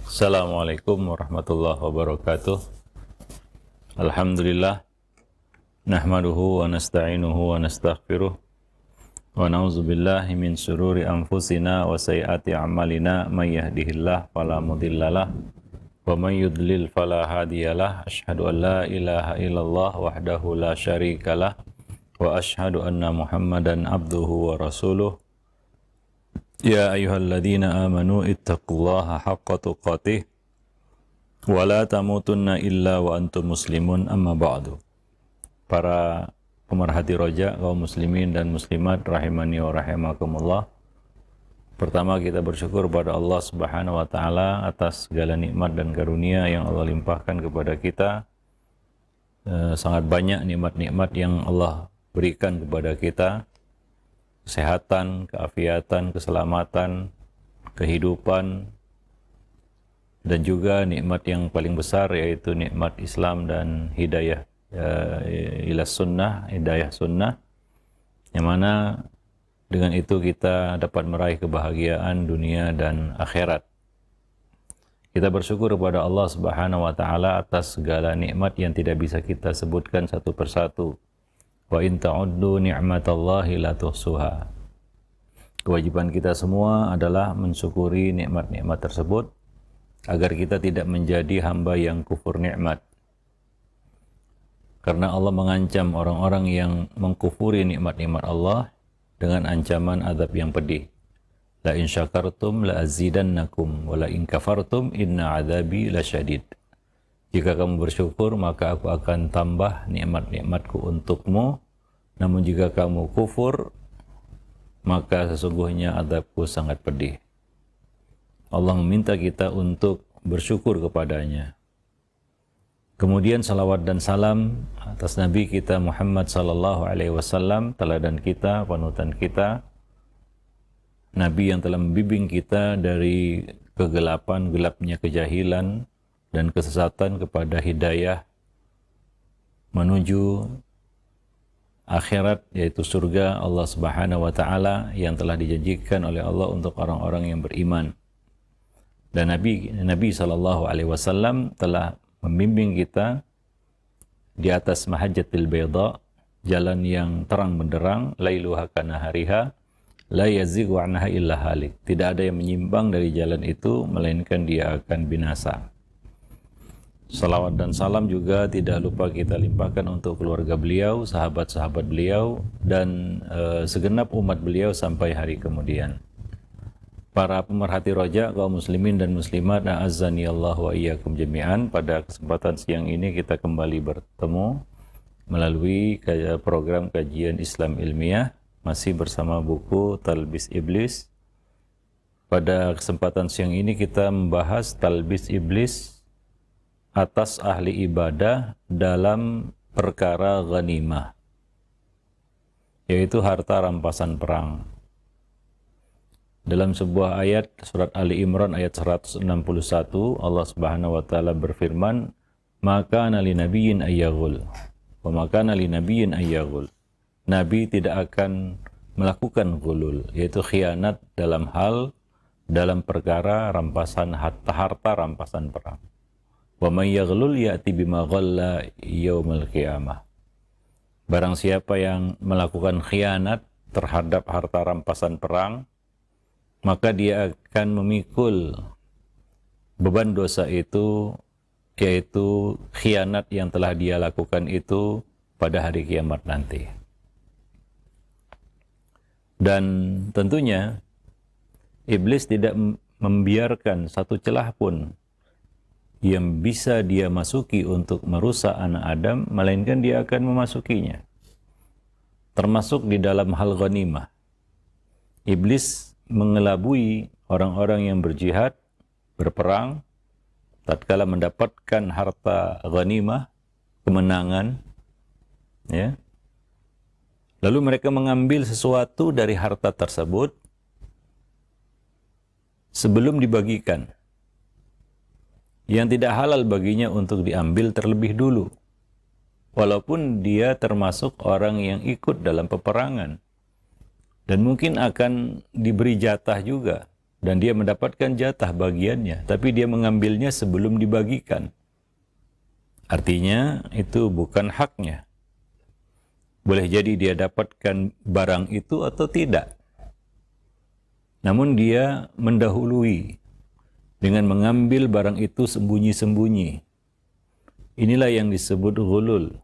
Assalamualaikum warahmatullahi wabarakatuh. Alhamdulillah nahmaduhu wa nasta'inuhu wa nastaghfiruh wa na'udzu billahi min syururi anfusina wa sayyiati a'malina may yahdihillahu fala mudhillalah wa may yudlil fala hadiyalah. Asyhadu an la ilaha illallah wahdahu la syarikalah wa asyhadu anna Muhammadan abduhu wa rasuluh. Ya ayyuhalladzina amanu ittaqullaha haqqa tuqatih wa la tamutunna illa wa antum muslimun, amma ba'du. Para pemerhati roja, kaum muslimin dan muslimat rahimani wa rahimakumullah. Pertama, kita bersyukur kepada Allah Subhanahu wa taala atas segala nikmat dan karunia yang Allah limpahkan kepada kita. Sangat banyak nikmat-nikmat yang Allah berikan kepada kita. Kesehatan, keafiatan, keselamatan, kehidupan, dan juga nikmat yang paling besar yaitu nikmat Islam dan hidayah ila sunnah, hidayah sunnah, yang mana dengan itu kita dapat meraih kebahagiaan dunia dan akhirat. Kita bersyukur kepada Allah Subhanahu wa taala atas segala nikmat yang tidak bisa kita sebutkan satu persatu. Wa in ta'uddu ni'matallahi la tuhsuha. Kewajiban kita semua adalah mensyukuri nikmat-nikmat tersebut agar kita tidak menjadi hamba yang kufur nikmat. Karena Allah mengancam orang-orang yang mengkufuri nikmat-nikmat Allah dengan ancaman azab yang pedih. La in syakartum la azidannakum wa la in kafartum inna adzabi lasyadid. Jika kamu bersyukur, maka aku akan tambah nikmat-nikmatku untukmu. Namun jika kamu kufur, maka sesungguhnya azabku sangat pedih. Allah meminta kita untuk bersyukur kepadanya. Kemudian salawat dan salam atas Nabi kita Muhammad sallallahu alaihi wasallam, teladan kita, panutan kita. Nabi yang telah membimbing kita dari kegelapan, gelapnya kejahilan dan kesesatan kepada hidayah menuju akhirat, yaitu surga Allah Subhanahu wa taala yang telah dijanjikan oleh Allah untuk orang-orang yang beriman. Dan Nabi sallallahu alaihi wasallam telah membimbing kita di atas mahajjatil bayda, jalan yang terang benderang, lailuha kanahariha, la yazighu anha illa halik. Tidak ada yang menyimpang dari jalan itu melainkan dia akan binasa. Salawat dan salam juga tidak lupa kita limpahkan untuk keluarga beliau, sahabat-sahabat beliau, dan segenap umat beliau sampai hari kemudian. Para pemerhati roja, kaum muslimin dan muslimat, a'azzani Allah wa iyyakum jami'an. Pada kesempatan siang ini kita kembali bertemu melalui program kajian Islam ilmiah, masih bersama buku Talbis Iblis. Pada kesempatan siang ini kita membahas Talbis Iblis atas ahli ibadah dalam perkara ghanimah, yaitu harta rampasan perang. Dalam sebuah ayat surat Ali Imran ayat 161, Allah Subhanahu wa taala berfirman, "Maka nali nabiyyin ayyaghul." Wa maka nali nabiyyin ayyaghul. Nabi tidak akan melakukan ghulul, yaitu khianat dalam perkara rampasan harta rampasan perang. Wa may yaghlul ya'ti bima ghalla yaumil qiyamah. Barang siapa yang melakukan khianat terhadap harta rampasan perang, maka dia akan memikul beban dosa itu, yaitu khianat yang telah dia lakukan itu pada hari kiamat nanti. Dan tentunya iblis tidak membiarkan satu celah pun yang bisa dia masuki untuk merusak anak Adam, melainkan dia akan memasukinya. Termasuk di dalam hal ghanimah. Iblis mengelabui orang-orang yang berjihad, berperang, tatkala mendapatkan harta ghanimah, kemenangan, ya. Lalu mereka mengambil sesuatu dari harta tersebut sebelum dibagikan, yang tidak halal baginya untuk diambil terlebih dulu, walaupun dia termasuk orang yang ikut dalam peperangan dan mungkin akan diberi jatah juga dan dia mendapatkan jatah bagiannya, tapi dia mengambilnya sebelum dibagikan. Artinya itu bukan haknya. Boleh jadi dia dapatkan barang itu atau tidak. Namun dia mendahului dengan mengambil barang itu sembunyi-sembunyi. Inilah yang disebut ghulul.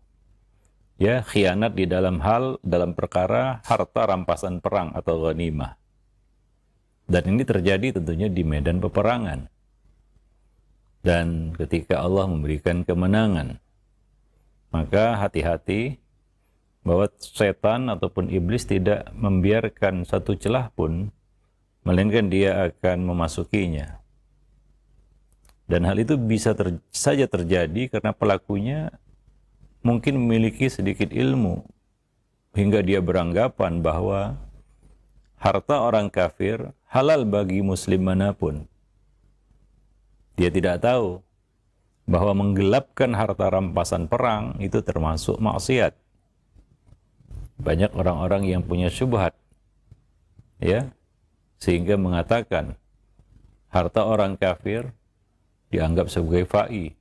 Ya, khianat di dalam perkara harta rampasan perang atau ghanimah. Dan ini terjadi tentunya di medan peperangan. Dan ketika Allah memberikan kemenangan, maka hati-hati bahwa setan ataupun iblis tidak membiarkan satu celah pun, melainkan dia akan memasukinya. Dan hal itu bisa saja terjadi karena pelakunya mungkin memiliki sedikit ilmu, hingga dia beranggapan bahwa harta orang kafir halal bagi muslim manapun. Dia tidak tahu bahwa menggelapkan harta rampasan perang itu termasuk maksiat. Banyak orang-orang yang punya syubhat, ya, sehingga mengatakan harta orang kafir dianggap sebagai fai,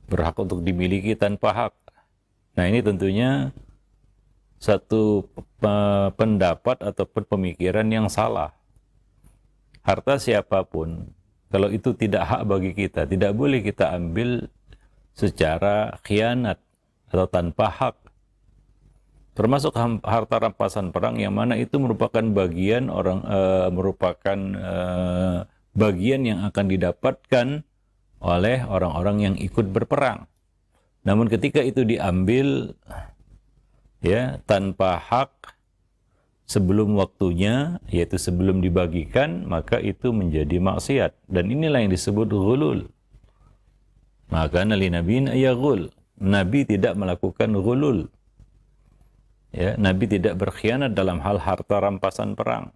berhak untuk dimiliki tanpa hak. Nah, ini tentunya satu pendapat ataupun pemikiran yang salah. Harta siapapun, kalau itu tidak hak bagi kita, tidak boleh kita ambil secara khianat atau tanpa hak. Termasuk harta rampasan perang yang mana itu merupakan bagian bagian yang akan didapatkan oleh orang-orang yang ikut berperang. Namun ketika itu diambil ya tanpa hak sebelum waktunya, yaitu sebelum dibagikan, maka itu menjadi maksiat. Dan inilah yang disebut ghulul. Maka nabi ayaghul. Nabi tidak melakukan ghulul. Ya, Nabi tidak berkhianat dalam hal harta rampasan perang.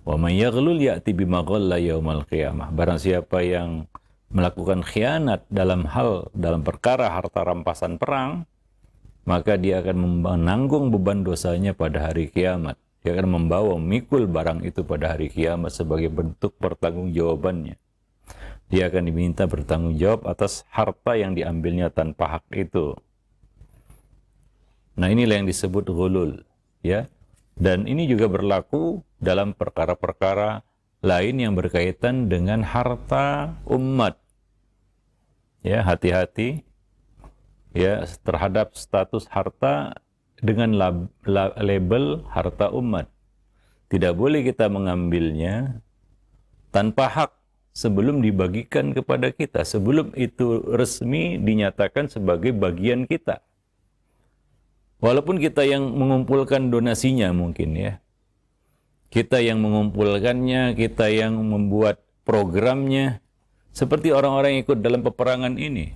Wa may yaghlul ya'ti bima ghalla yaumal qiyamah. Barang siapa yang melakukan khianat dalam perkara harta rampasan perang, maka dia akan menanggung beban dosanya pada hari kiamat. Dia akan memikul barang itu pada hari kiamat sebagai bentuk pertanggungjawabannya. Dia akan diminta bertanggung jawab atas harta yang diambilnya tanpa hak itu. Nah, inilah yang disebut ghulul, ya. Dan ini juga berlaku dalam perkara-perkara lain yang berkaitan dengan harta umat. Ya, hati-hati ya terhadap status harta dengan label harta umat. Tidak boleh kita mengambilnya tanpa hak sebelum dibagikan kepada kita, sebelum itu resmi dinyatakan sebagai bagian kita. Walaupun kita yang mengumpulkan donasinya mungkin ya. Kita yang mengumpulkannya, kita yang membuat programnya. Seperti orang-orang yang ikut dalam peperangan ini.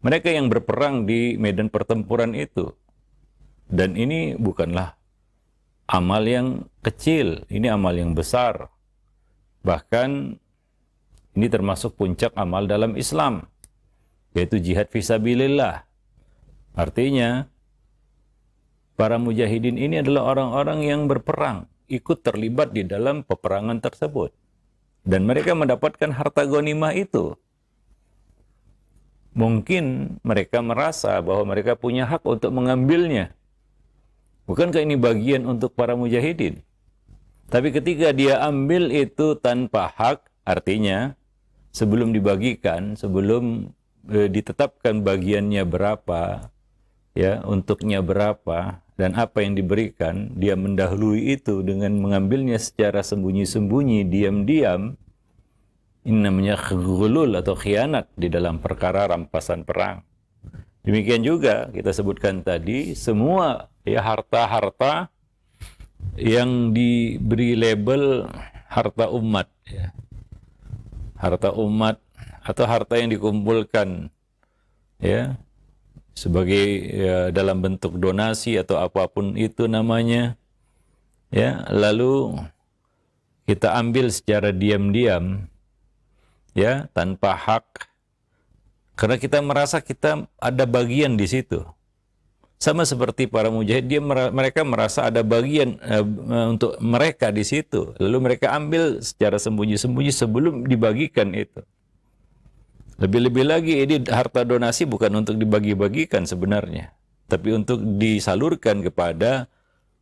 Mereka yang berperang di medan pertempuran itu. Dan ini bukanlah amal yang kecil, ini amal yang besar. Bahkan ini termasuk puncak amal dalam Islam, yaitu jihad fisabilillah. Artinya, para mujahidin ini adalah orang-orang yang berperang, ikut terlibat di dalam peperangan tersebut. Dan mereka mendapatkan harta ghanimah itu. Mungkin mereka merasa bahwa mereka punya hak untuk mengambilnya. Bukankah ini bagian untuk para mujahidin? Tapi ketika dia ambil itu tanpa hak, artinya sebelum dibagikan, sebelum ditetapkan bagiannya berapa, ya, untuknya berapa, dan apa yang diberikan, dia mendahului itu dengan mengambilnya secara sembunyi-sembunyi, diam-diam. Ini namanya ghulul atau khianat di dalam perkara rampasan perang. Demikian juga kita sebutkan tadi, semua ya harta-harta yang diberi label harta umat, ya. Harta umat atau harta yang dikumpulkan ya sebagai ya, dalam bentuk donasi atau apapun itu namanya, ya, lalu kita ambil secara diam-diam, ya, tanpa hak, karena kita merasa kita ada bagian di situ. Sama seperti para mujahid, mereka merasa ada bagian untuk mereka di situ. Lalu mereka ambil secara sembunyi-sembunyi sebelum dibagikan itu. Lebih-lebih lagi ini harta donasi bukan untuk dibagi-bagikan sebenarnya, tapi untuk disalurkan kepada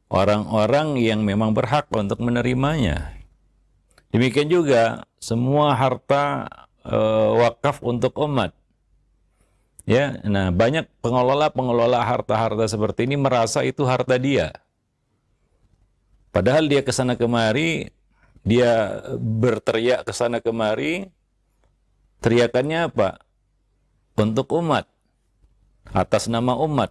orang-orang yang memang berhak untuk menerimanya. Demikian juga semua harta wakaf untuk umat. Ya, nah banyak pengelola harta-harta seperti ini merasa itu harta dia. Padahal dia kesana kemari, dia berteriak kesana kemari, teriakannya apa? Untuk umat, atas nama umat.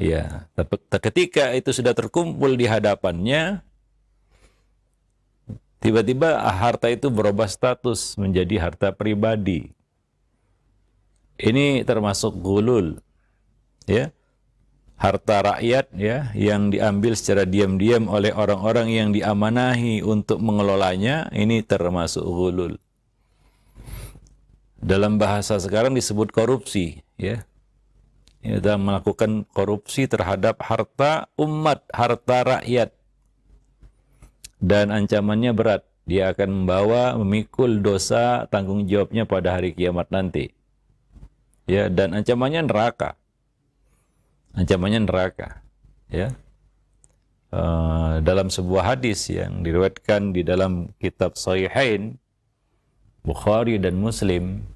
Ya, tapi ketika itu sudah terkumpul di hadapannya, tiba-tiba harta itu berubah status menjadi harta pribadi. Ini termasuk ghulul, ya, harta rakyat, ya, yang diambil secara diam-diam oleh orang-orang yang diamanahi untuk mengelolanya. Ini termasuk ghulul. Dalam bahasa sekarang disebut korupsi, ya. Kita melakukan korupsi terhadap harta umat, harta rakyat, dan ancamannya berat. Dia akan memikul dosa tanggung jawabnya pada hari kiamat nanti. Ya, dan ancamannya neraka. Ancamannya neraka. Ya. Dalam sebuah hadis yang diriwayatkan di dalam kitab Sahihain Bukhari dan Muslim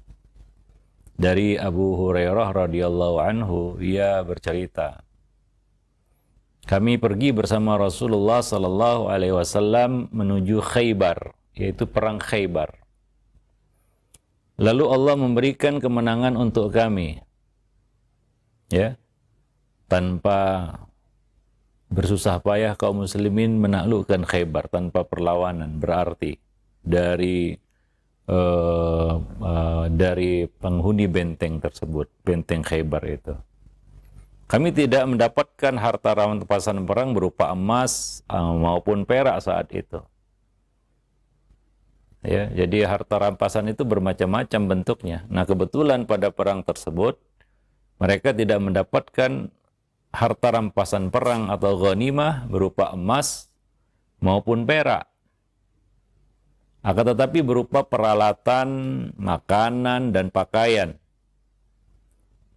dari Abu Hurairah radhiyallahu anhu, ia bercerita, kami pergi bersama Rasulullah sallallahu alaihi wasallam menuju Khaybar, yaitu perang Khaybar. Lalu Allah memberikan kemenangan untuk kami, ya, tanpa bersusah payah kaum muslimin menaklukkan Khaybar tanpa perlawanan berarti dari penghuni benteng tersebut, benteng Khaybar itu. Kami tidak mendapatkan harta rampasan perang berupa emas maupun perak saat itu. Ya, jadi harta rampasan itu bermacam-macam bentuknya. Nah, kebetulan pada perang tersebut mereka tidak mendapatkan harta rampasan perang atau ghanimah berupa emas maupun perak. Akan tetapi berupa peralatan, makanan, dan pakaian.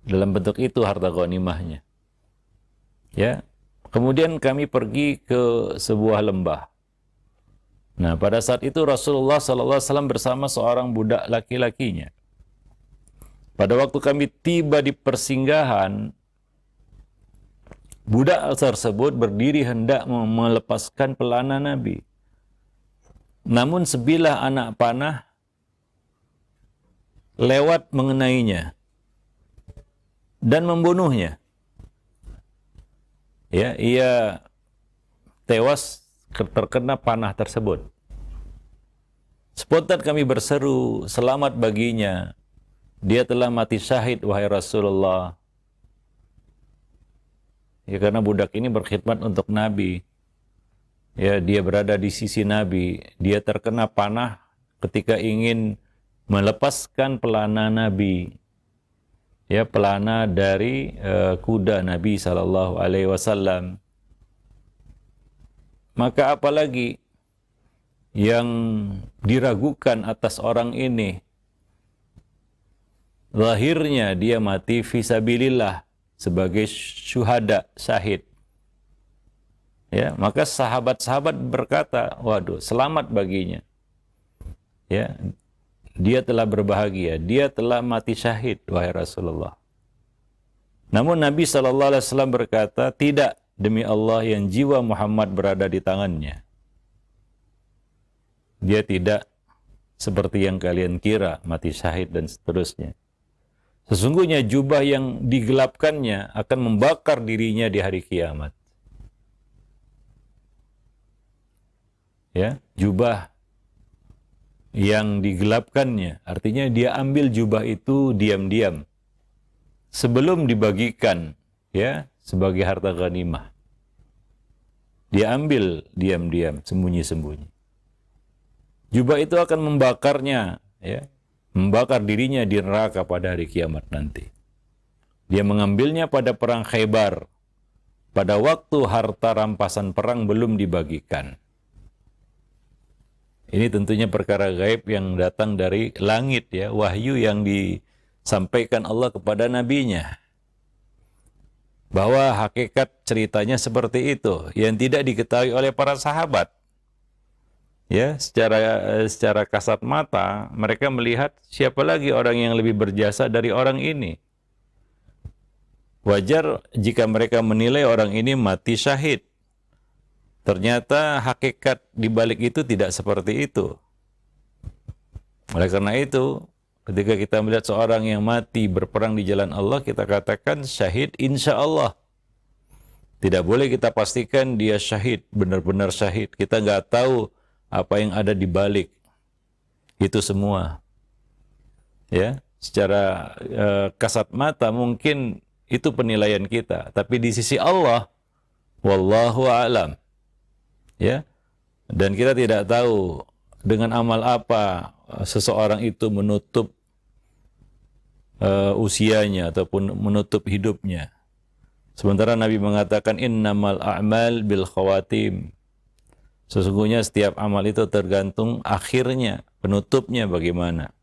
Dalam bentuk itu harta ghanimahnya. Ya. Kemudian kami pergi ke sebuah lembah. Nah, pada saat itu Rasulullah SAW bersama seorang budak laki-lakinya. Pada waktu kami tiba di persinggahan, budak tersebut berdiri hendak melepaskan pelana Nabi. Namun sebilah anak panah lewat mengenainya dan membunuhnya. Ya, ia tewas terkena panah tersebut. Spontan kami berseru, selamat baginya. Dia telah mati syahid, wahai Rasulullah. Ya, karena budak ini berkhidmat untuk Nabi. Ya, dia berada di sisi Nabi. Dia terkena panah ketika ingin melepaskan pelana Nabi. Ya, pelana dari kuda Nabi SAW. Maka apalagi yang diragukan atas orang ini, lahirnya dia mati fisabilillah sebagai syuhada, syahid. Ya, maka sahabat-sahabat berkata, waduh, selamat baginya. Ya, dia telah berbahagia, dia telah mati syahid, wahai Rasulullah. Namun Nabi SAW berkata, tidak, demi Allah yang jiwa Muhammad berada di tangannya. Dia tidak seperti yang kalian kira, mati syahid dan seterusnya. Sesungguhnya jubah yang digelapkannya akan membakar dirinya di hari kiamat. Ya, jubah yang digelapkannya, artinya dia ambil jubah itu diam-diam sebelum dibagikan, ya, sebagai harta ghanimah. Dia ambil diam-diam, sembunyi-sembunyi. Jubah itu akan membakarnya, ya, membakar dirinya di neraka pada hari kiamat nanti. Dia mengambilnya pada perang Khaybar, pada waktu harta rampasan perang belum dibagikan. Ini tentunya perkara gaib yang datang dari langit ya, wahyu yang disampaikan Allah kepada nabinya. Bahwa hakikat ceritanya seperti itu, yang tidak diketahui oleh para sahabat. Ya, secara kasat mata mereka melihat siapa lagi orang yang lebih berjasa dari orang ini. Wajar jika mereka menilai orang ini mati syahid. Ternyata hakikat di balik itu tidak seperti itu. Oleh karena itu, ketika kita melihat seorang yang mati berperang di jalan Allah, kita katakan syahid insya Allah. Tidak boleh kita pastikan dia syahid, benar-benar syahid. Kita nggak tahu apa yang ada di balik itu semua. Ya, secara kasat mata mungkin itu penilaian kita, tapi di sisi Allah, wallahu a'lam. Ya, dan kita tidak tahu dengan amal apa seseorang itu menutup usianya ataupun menutup hidupnya. Sementara Nabi mengatakan innamal a'mal bil khawatim. Sesungguhnya setiap amal itu tergantung akhirnya, penutupnya bagaimana.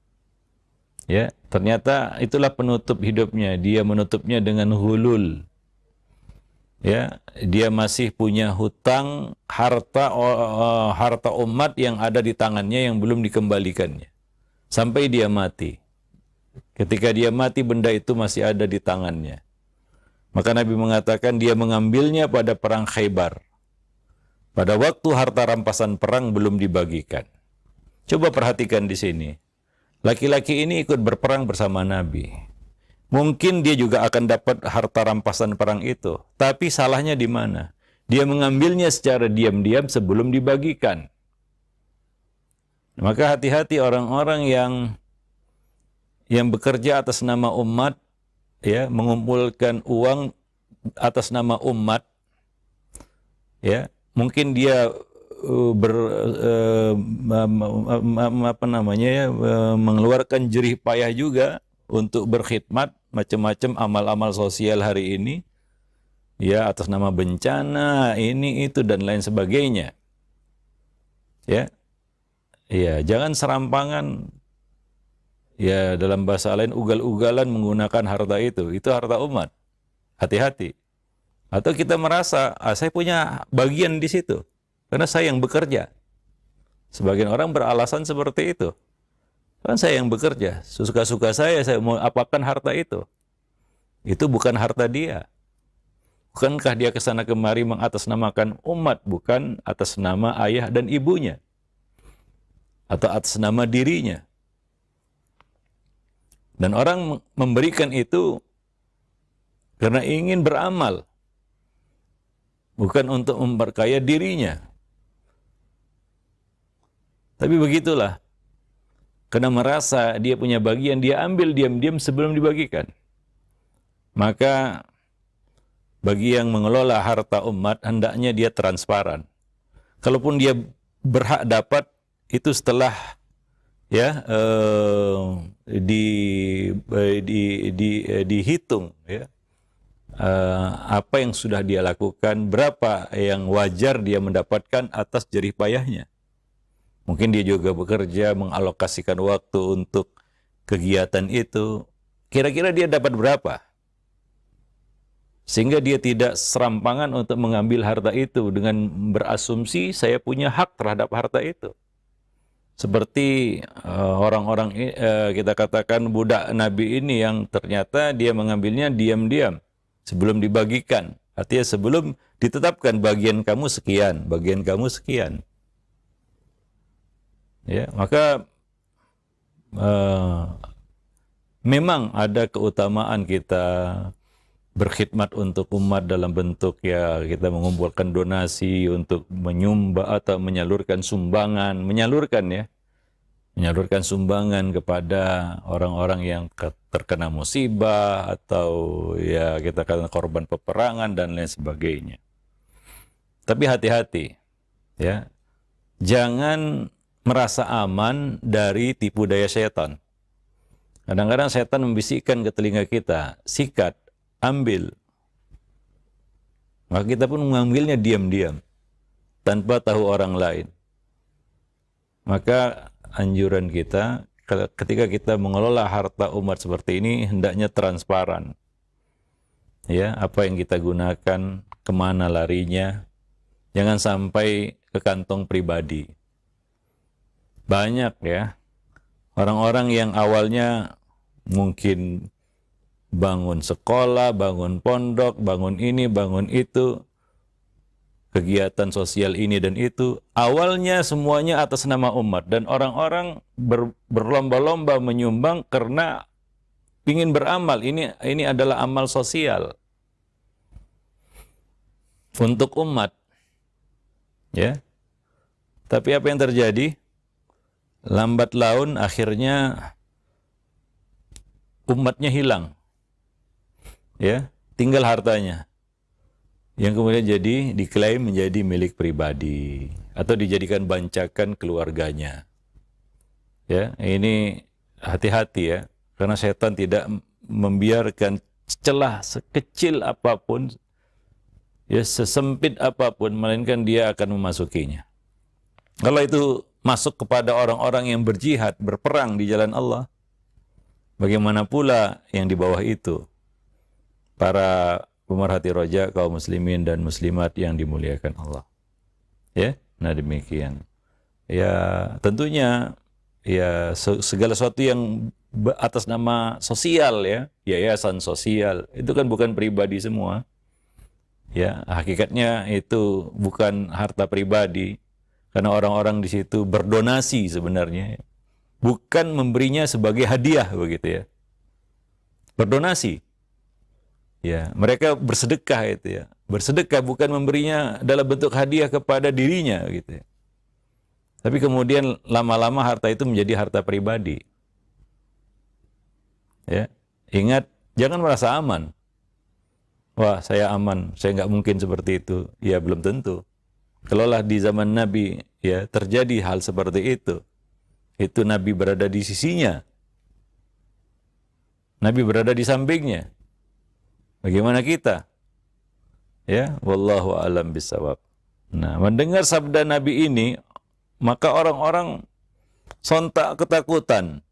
Ya, ternyata itulah penutup hidupnya. Dia menutupnya dengan hulul. Ya, dia masih punya hutang harta umat yang ada di tangannya yang belum dikembalikannya sampai dia mati. Ketika dia mati, benda itu masih ada di tangannya. Maka Nabi mengatakan dia mengambilnya pada perang Khaybar, pada waktu harta rampasan perang belum dibagikan. Coba perhatikan di sini. Laki-laki ini ikut berperang bersama Nabi. Mungkin dia juga akan dapat harta rampasan perang itu. Tapi salahnya di mana? Dia mengambilnya secara diam-diam sebelum dibagikan. Maka hati-hati orang-orang yang bekerja atas nama umat, ya, mengumpulkan uang atas nama umat, ya, mungkin dia mengeluarkan jerih payah juga untuk berkhidmat macam-macam amal-amal sosial hari ini, ya, atas nama bencana ini itu dan lain sebagainya. Ya, ya, jangan serampangan, ya, dalam bahasa lain ugal-ugalan menggunakan harta itu harta umat. Hati-hati. Atau kita merasa saya punya bagian di situ karena saya yang bekerja. Sebagian orang beralasan seperti itu. Kan saya yang bekerja, suka-suka saya mau apakan harta itu. Itu bukan harta dia. Bukankah dia kesana kemari mengatasnamakan umat, bukan atas nama ayah dan ibunya. Atau atas nama dirinya. Dan orang memberikan itu karena ingin beramal. Bukan untuk memperkaya dirinya. Tapi begitulah. Karena merasa dia punya bagian, dia ambil diam-diam sebelum dibagikan. Maka bagi yang mengelola harta umat, hendaknya dia transparan. Kalaupun dia berhak dapat, itu setelah ya dihitung, ya, apa yang sudah dia lakukan, berapa yang wajar dia mendapatkan atas jerih payahnya. Mungkin dia juga bekerja, mengalokasikan waktu untuk kegiatan itu. Kira-kira dia dapat berapa? Sehingga dia tidak serampangan untuk mengambil harta itu dengan berasumsi saya punya hak terhadap harta itu. Seperti orang-orang kita katakan budak Nabi ini yang ternyata dia mengambilnya diam-diam sebelum dibagikan. Artinya sebelum ditetapkan bagian kamu sekian, bagian kamu sekian. Ya, maka memang ada keutamaan kita berkhidmat untuk umat dalam bentuk, ya, kita mengumpulkan donasi untuk menyumbang atau menyalurkan sumbangan, menyalurkan sumbangan kepada orang-orang yang terkena musibah atau, ya, kita katakan korban peperangan dan lain sebagainya. Tapi hati-hati, ya, jangan merasa aman dari tipu daya setan. Kadang-kadang setan membisikkan ke telinga kita, sikat, ambil. Maka kita pun mengambilnya diam-diam, tanpa tahu orang lain. Maka anjuran kita, ketika kita mengelola harta umat seperti ini, hendaknya transparan. Ya, apa yang kita gunakan, kemana larinya, jangan sampai ke kantong pribadi. Banyak ya, orang-orang yang awalnya mungkin bangun sekolah, bangun pondok, bangun ini, bangun itu, kegiatan sosial ini dan itu, awalnya semuanya atas nama umat, dan orang-orang berlomba-lomba menyumbang karena ingin beramal. Ini adalah amal sosial untuk umat, ya. Tapi apa yang terjadi? Lambat laun akhirnya umatnya hilang, ya, tinggal hartanya, yang kemudian jadi diklaim menjadi milik pribadi atau dijadikan bancakan keluarganya. Ya, ini hati-hati ya, karena setan tidak membiarkan celah sekecil apapun, ya, sesempit apapun, melainkan dia akan memasukinya. Kalau itu masuk kepada orang-orang yang berjihad, berperang di jalan Allah, bagaimana pula yang di bawah itu, para pemerhati roja, kaum muslimin dan muslimat yang dimuliakan Allah. Ya, nah demikian. Ya, tentunya ya segala sesuatu yang atas nama sosial, ya, yayasan sosial, itu kan bukan pribadi semua. Ya, hakikatnya itu bukan harta pribadi, karena orang-orang di situ berdonasi sebenarnya, bukan memberinya sebagai hadiah begitu ya. Berdonasi. Ya, mereka bersedekah itu ya. Bersedekah bukan memberinya dalam bentuk hadiah kepada dirinya gitu ya. Tapi kemudian lama-lama harta itu menjadi harta pribadi. Ya, ingat, jangan merasa aman. Wah, saya aman, saya nggak mungkin seperti itu. Ya, belum tentu. Kalaulah di zaman Nabi ya terjadi hal seperti itu Nabi berada di sisinya, Nabi berada di sampingnya. Bagaimana kita? Ya, wallahu a'lam bishawab. Nah, mendengar sabda Nabi ini, maka orang-orang sontak ketakutan.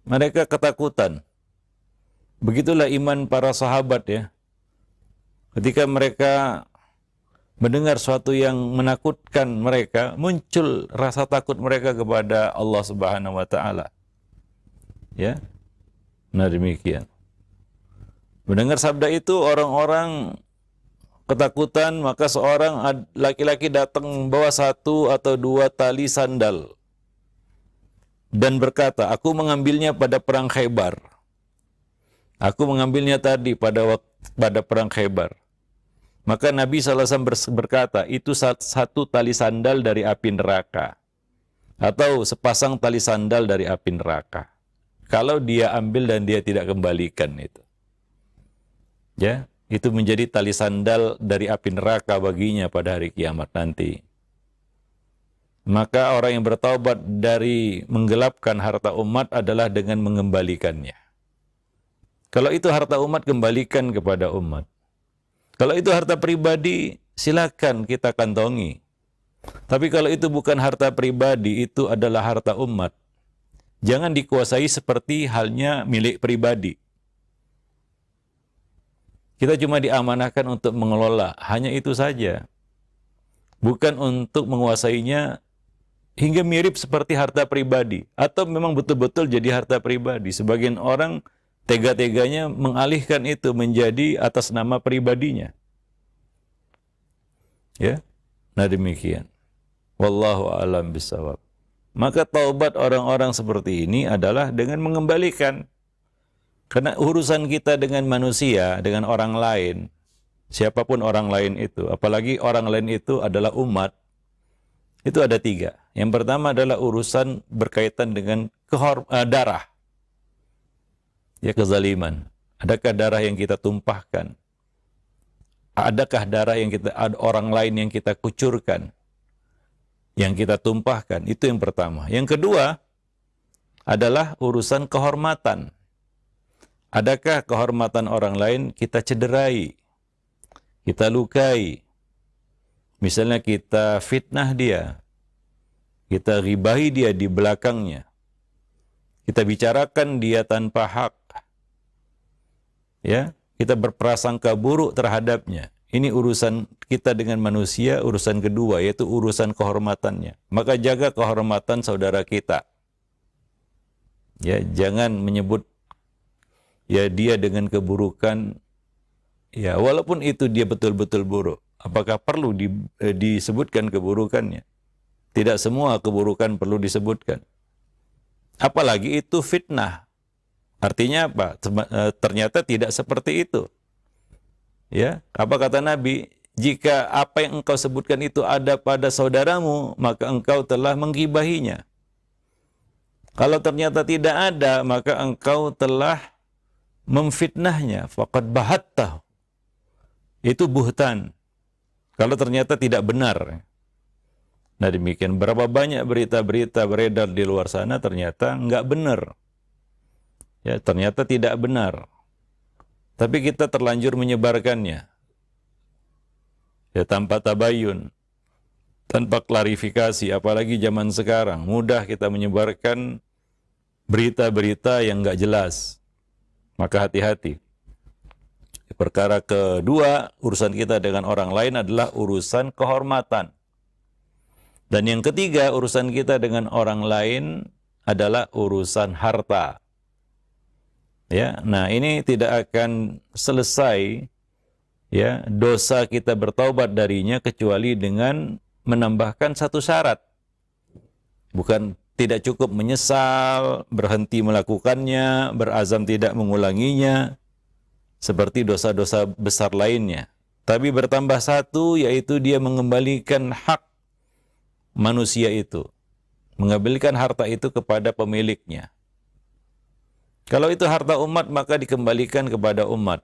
Mereka ketakutan. Begitulah iman para sahabat ya. Ketika mereka mendengar sesuatu yang menakutkan mereka, muncul rasa takut mereka kepada Allah Subhanahu wa taala. Ya. Nah, demikian. Mendengar sabda itu, orang-orang ketakutan, maka seorang laki-laki datang membawa 1 atau 2 tali sandal dan berkata, "Aku mengambilnya pada perang Khaybar. Aku mengambilnya tadi pada perang Khaybar." Maka Nabi SAW berkata, itu 1 tali sandal dari api neraka, atau sepasang tali sandal dari api neraka, kalau dia ambil dan dia tidak kembalikan itu. Ya, itu menjadi tali sandal dari api neraka baginya pada hari kiamat nanti. Maka orang yang bertaubat dari menggelapkan harta umat adalah dengan mengembalikannya. Kalau itu harta umat, kembalikan kepada umat. Kalau itu harta pribadi, silakan kita kantongi. Tapi kalau itu bukan harta pribadi, itu adalah harta umat, jangan dikuasai seperti halnya milik pribadi. Kita cuma diamanahkan untuk mengelola, hanya itu saja. Bukan untuk menguasainya hingga mirip seperti harta pribadi, atau memang betul-betul jadi harta pribadi. Sebagian orang tega-teganya mengalihkan itu menjadi atas nama pribadinya. Ya, nah demikian. Wallahu a'lam bishawab. Maka taubat orang-orang seperti ini adalah dengan mengembalikan. Karena urusan kita dengan manusia, dengan orang lain, siapapun orang lain itu, apalagi orang lain itu adalah umat, itu ada 3. Yang pertama adalah urusan berkaitan dengan darah. Ya, kezaliman. Adakah darah yang kita tumpahkan? Adakah darah yang orang lain yang kita kucurkan, yang kita tumpahkan? Itu yang pertama. Yang kedua adalah urusan kehormatan. adakah kehormatan orang lain kita cederai, kita lukai? Misalnya kita fitnah dia, kita ghibahi dia di belakangnya, kita bicarakan dia tanpa hak, ya, kita berprasangka buruk terhadapnya. Ini urusan kita dengan manusia, urusan kedua, yaitu urusan kehormatannya. Maka jaga kehormatan saudara kita. Ya, jangan menyebut ya dia dengan keburukan, ya walaupun itu dia betul-betul buruk. Apakah perlu disebutkan keburukannya? Tidak semua keburukan perlu disebutkan. Apalagi itu fitnah. Artinya apa? Ternyata tidak seperti itu. Ya, apa kata Nabi? Jika apa yang engkau sebutkan itu ada pada saudaramu, maka engkau telah menggibahinya. Kalau ternyata tidak ada, maka engkau telah memfitnahnya. Faqad bahattahu. Itu buhtan. Kalau ternyata tidak benar. Nah demikian, berapa banyak berita-berita beredar di luar sana ternyata nggak benar. Ya, ternyata tidak benar. Tapi kita terlanjur menyebarkannya. Ya, tanpa tabayun, tanpa klarifikasi, apalagi zaman sekarang. Mudah kita menyebarkan berita-berita yang nggak jelas. Maka hati-hati. Perkara kedua, urusan kita dengan orang lain adalah urusan kehormatan. Dan yang ketiga, urusan kita dengan orang lain adalah urusan harta. Ya, nah ini tidak akan selesai ya dosa kita bertaubat darinya kecuali dengan menambahkan satu syarat. Bukan tidak cukup menyesal, berhenti melakukannya, berazam tidak mengulanginya, seperti dosa-dosa besar lainnya. Tapi bertambah satu, yaitu dia mengembalikan hak manusia itu. Mengembalikan harta itu kepada pemiliknya. Kalau itu harta umat, maka dikembalikan kepada umat.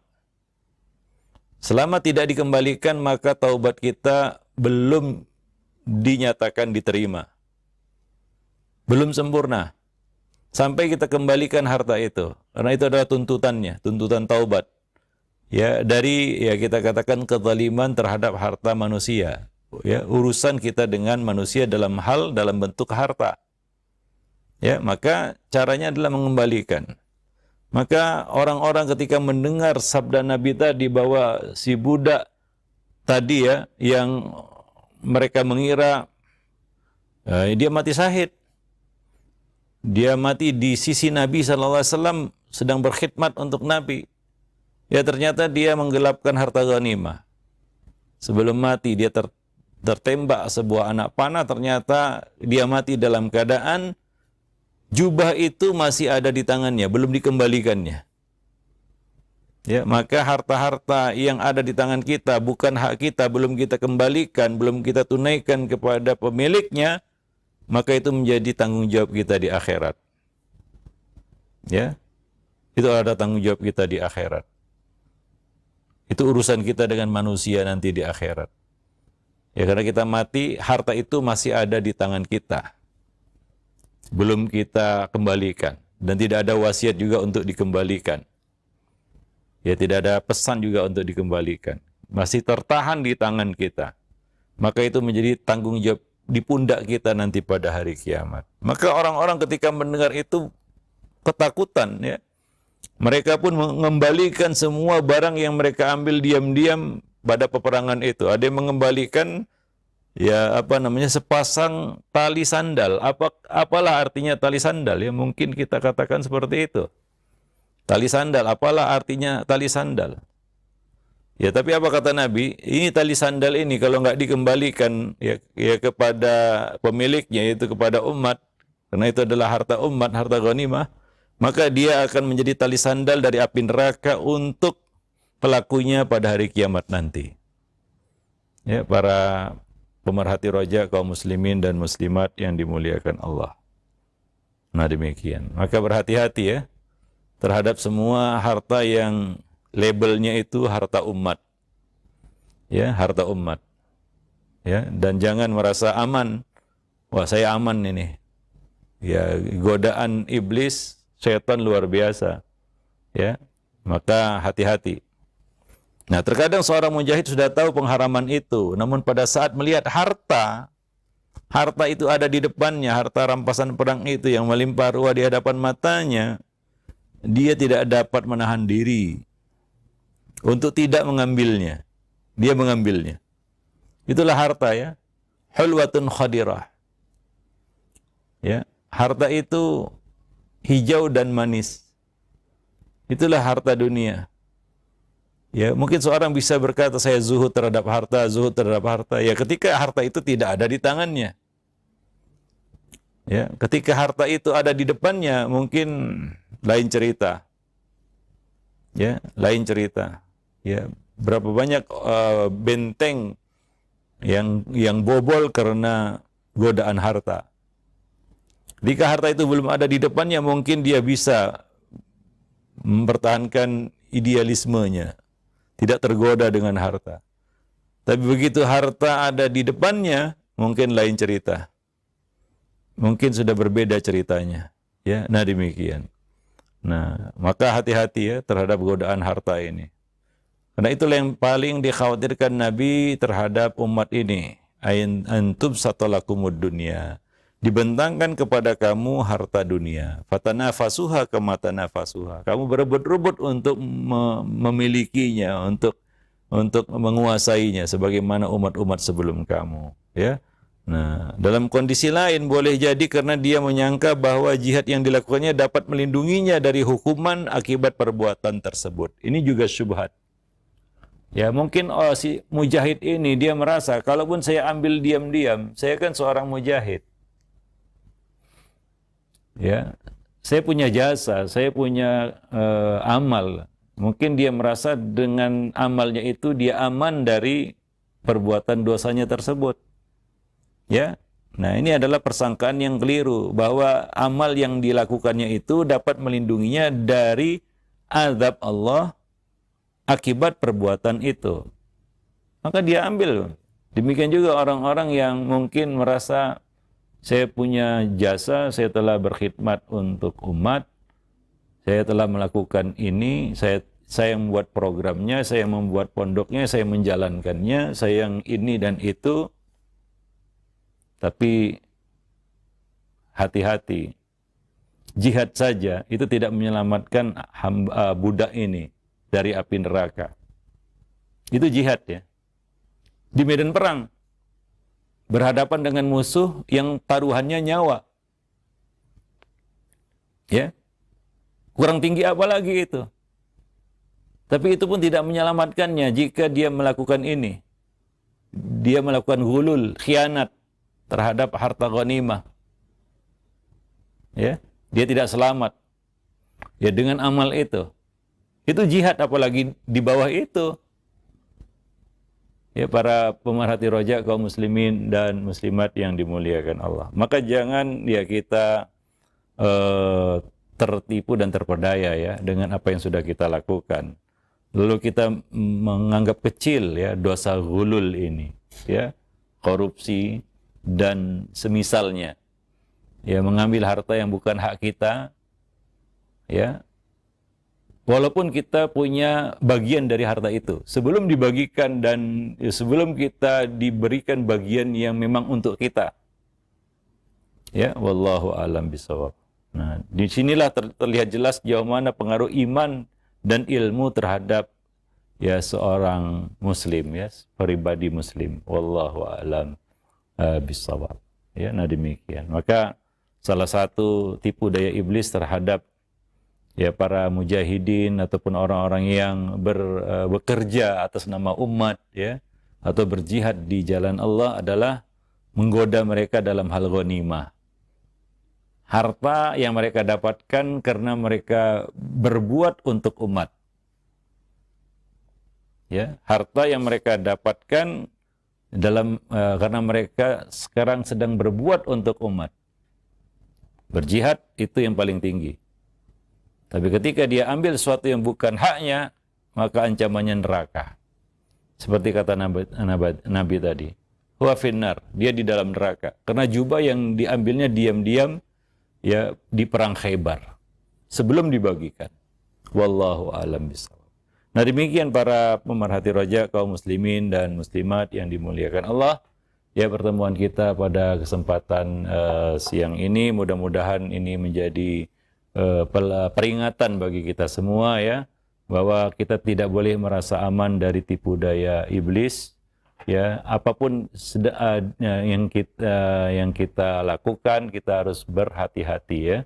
Selama tidak dikembalikan, maka taubat kita belum dinyatakan diterima. Belum sempurna. Sampai kita kembalikan harta itu. Karena itu adalah tuntutannya, tuntutan taubat. Ya, dari ya kita katakan kezaliman terhadap harta manusia. Ya, urusan kita dengan manusia dalam bentuk harta. Ya, maka caranya adalah mengembalikan. Maka orang-orang ketika mendengar sabda Nabi tadi bahwa si budak tadi ya, yang mereka mengira dia mati syahid. Dia mati di sisi Nabi SAW sedang berkhidmat untuk Nabi. Ya ternyata dia menggelapkan harta ghanimah. Sebelum mati dia tertembak sebuah anak panah, ternyata dia mati dalam keadaan jubah itu masih ada di tangannya, belum dikembalikannya. Ya, maka harta-harta yang ada di tangan kita, bukan hak kita, belum kita kembalikan, belum kita tunaikan kepada pemiliknya, maka itu menjadi tanggung jawab kita di akhirat. Ya, itu ada tanggung jawab kita di akhirat. Itu urusan kita dengan manusia nanti di akhirat. Ya, karena kita mati, harta itu masih ada di tangan kita. Belum kita kembalikan. Dan tidak ada wasiat juga untuk dikembalikan. Ya, tidak ada pesan juga untuk dikembalikan. Masih tertahan di tangan kita. Maka itu menjadi tanggung jawab di pundak kita nanti pada hari kiamat. Maka orang-orang ketika mendengar itu ketakutan, ya. Mereka pun mengembalikan semua barang yang mereka ambil diam-diam pada peperangan itu. Ada yang mengembalikan sepasang tali sandal. Apalah artinya tali sandal? Ya mungkin kita katakan seperti itu. Tali sandal, apalah artinya tali sandal? Ya, tapi apa kata Nabi? Ini tali sandal ini kalau nggak dikembalikan ya kepada pemiliknya, yaitu kepada umat, karena itu adalah harta umat, harta ghanimah, maka dia akan menjadi tali sandal dari api neraka untuk pelakunya pada hari kiamat nanti. Ya, para pemerhati roja kaum muslimin dan muslimat yang dimuliakan Allah. Nah demikian. Maka berhati-hati ya terhadap semua harta yang labelnya itu harta umat. Ya, harta umat. Ya, dan jangan merasa aman. Wah, saya aman ini. Ya, godaan iblis, setan luar biasa. Ya. Maka hati-hati. Nah, terkadang seorang mujahid sudah tahu pengharaman itu, namun pada saat melihat harta itu ada di depannya, harta rampasan perang itu yang melimpah ruah di hadapan matanya, dia tidak dapat menahan diri untuk tidak mengambilnya. Dia mengambilnya. Itulah harta, ya. Hulwatun khadirah. Ya, harta itu hijau dan manis. Itulah harta dunia. Ya, mungkin seorang bisa berkata saya zuhud terhadap harta, zuhud terhadap harta. Ya, ketika harta itu tidak ada di tangannya. Ya, ketika harta itu ada di depannya, mungkin lain cerita. Ya, lain cerita. Ya, berapa banyak benteng yang bobol karena godaan harta. Jika harta itu belum ada di depannya, mungkin dia bisa mempertahankan idealismenya, tidak tergoda dengan harta. Tapi begitu harta ada di depannya, mungkin lain cerita. Mungkin sudah berbeda ceritanya. Ya, nah demikian. Nah, maka hati-hati ya terhadap godaan harta ini. Karena itulah yang paling dikhawatirkan Nabi terhadap umat ini. Antub satolakumud dunia. Dibentangkan kepada kamu harta dunia. Fatanafasuha kama tanafasuha. Kamu berebut-rebut untuk memilikinya, untuk menguasainya sebagaimana umat-umat sebelum kamu, ya. Nah, dalam kondisi lain boleh jadi karena dia menyangka bahwa jihad yang dilakukannya dapat melindunginya dari hukuman akibat perbuatan tersebut. Ini juga syubhat. Ya, mungkin si mujahid ini dia merasa kalaupun saya ambil diam-diam, saya kan seorang mujahid. Ya, saya punya jasa, saya punya amal. Mungkin dia merasa dengan amalnya itu dia aman dari perbuatan dosanya tersebut. Ya, nah ini adalah persangkaan yang keliru bahwa amal yang dilakukannya itu dapat melindunginya dari azab Allah akibat perbuatan itu. Maka dia ambil. Demikian juga orang-orang yang mungkin merasa saya punya jasa, saya telah berkhidmat untuk umat, saya telah melakukan ini, saya membuat programnya, saya membuat pondoknya, saya menjalankannya, saya yang ini dan itu. Tapi hati-hati, jihad saja itu tidak menyelamatkan budak ini dari api neraka. Itu jihad, ya. Di medan perang, berhadapan dengan musuh yang taruhannya nyawa. Ya. Kurang tinggi apa lagi itu? Tapi itu pun tidak menyelamatkannya jika dia melakukan ini. Dia melakukan ghulul, khianat terhadap harta ghanimah. Ya, dia tidak selamat. Ya, dengan amal itu. Itu jihad, apalagi di bawah itu. Ya, para pemerhati roja kaum muslimin dan muslimat yang dimuliakan Allah. Maka jangan ya kita tertipu dan terpedaya ya dengan apa yang sudah kita lakukan. Lalu kita menganggap kecil ya dosa ghulul ini, ya, korupsi dan semisalnya. Ya, mengambil harta yang bukan hak kita, ya. Walaupun kita punya bagian dari harta itu, sebelum dibagikan dan sebelum kita diberikan bagian yang memang untuk kita. Ya, wallahu a'lam bishawab. Nah, di sinilah terlihat jelas jauh mana pengaruh iman dan ilmu terhadap ya seorang muslim, ya, pribadi muslim. Wallahu a'lam bishawab. Ya, nah demikian. Maka salah satu tipu daya iblis terhadap ya para mujahidin ataupun orang-orang yang bekerja atas nama umat, ya, atau berjihad di jalan Allah adalah menggoda mereka dalam hal ghanimah. Harta yang mereka dapatkan karena mereka berbuat untuk umat. Ya, harta yang mereka dapatkan karena mereka sekarang sedang berbuat untuk umat. Berjihad itu yang paling tinggi. Tapi ketika dia ambil sesuatu yang bukan haknya, maka ancamannya neraka. Seperti kata Nabi tadi, huwa finnar, dia di dalam neraka. Karena jubah yang diambilnya diam-diam ya di perang Khaybar sebelum dibagikan. Wallahu a'lam bishawab. Nah, demikian para pemerhati roja kaum muslimin dan muslimat yang dimuliakan Allah. Ya, pertemuan kita pada kesempatan siang ini mudah-mudahan ini menjadi peringatan bagi kita semua ya, bahwa kita tidak boleh merasa aman dari tipu daya iblis. Ya, apapun yang kita lakukan, kita harus berhati-hati ya.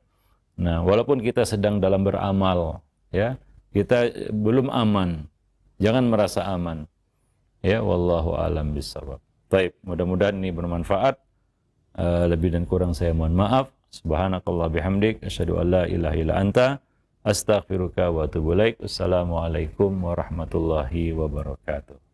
Nah, walaupun kita sedang dalam beramal ya, kita belum aman. Jangan merasa aman. Ya, wallahu a'lam bishawab. Baik, mudah-mudahan ini bermanfaat. Lebih dan kurang saya mohon maaf. Subhanakallah bihamdik, asyhadu an la ilaha illa anta, astaghfiruka wa atubu ilaik. Assalamualaikum warahmatullahi wabarakatuh.